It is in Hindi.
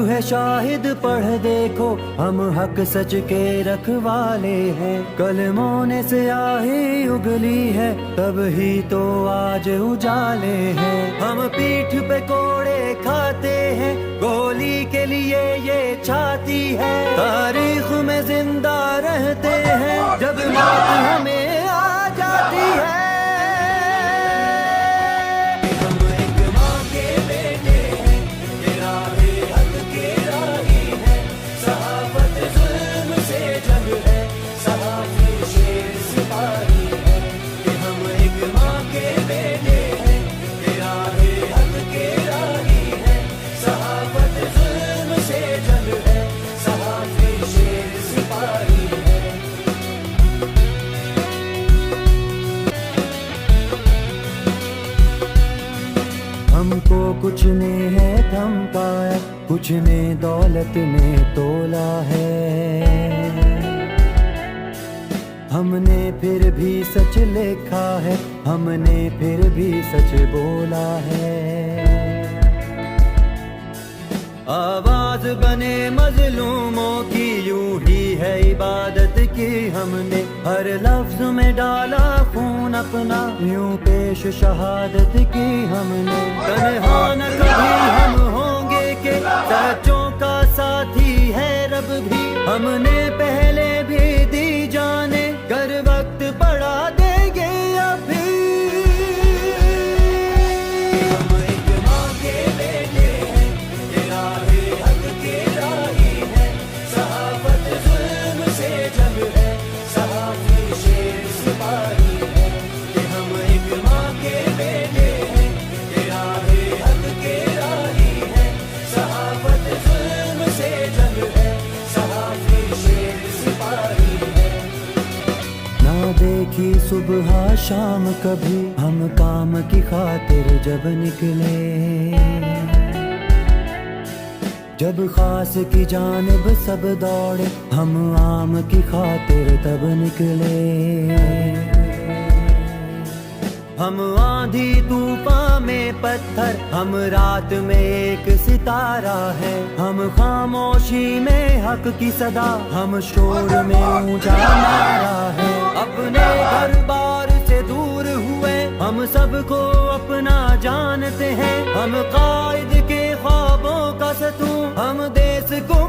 है शाहिद पढ़ देखो, हम हक सच के रखवाले हैं। कलमों ने स्याही उगली है, तब ही तो आज उजाले हैं। हम पीठ पे कोड़े खाते हैं, गोली के लिए ये छाती है। तारीख में जिंदा रहते हैं, जब मौत हमें आ जाती है। हमको कुछ ने है धमकाया, कुछ ने दौलत में तोला है। हमने फिर भी सच लिखा है, हमने फिर भी सच बोला है। आवाज बने मजलूमों की, यूं ही है इबादत की हमने। हर लफ्ज में डाला खून अपना, यूं पेश शहादत की हमने। तन्हा न कभी हम होंगे के सच्चों का साथी है रब भी। हमने पहले भी दी जाने, कर वक्त पड़ा देंगे अभी। देखी सुबह शाम कभी हम काम की खातिर जब निकले, जब खास की जानिब सब दौड़े, हम आम की खातिर तब निकले। हम आंधी तूफान में पत्थर, हम रात में एक सितारा है। हम खामोशी में हक की सदा, हम शोर में ऊंचा नारा है। अपने घर बार से दूर हुए, हम सबको अपना जानते हैं। हम कायद के ख्वाबों का सतूं, हम देश को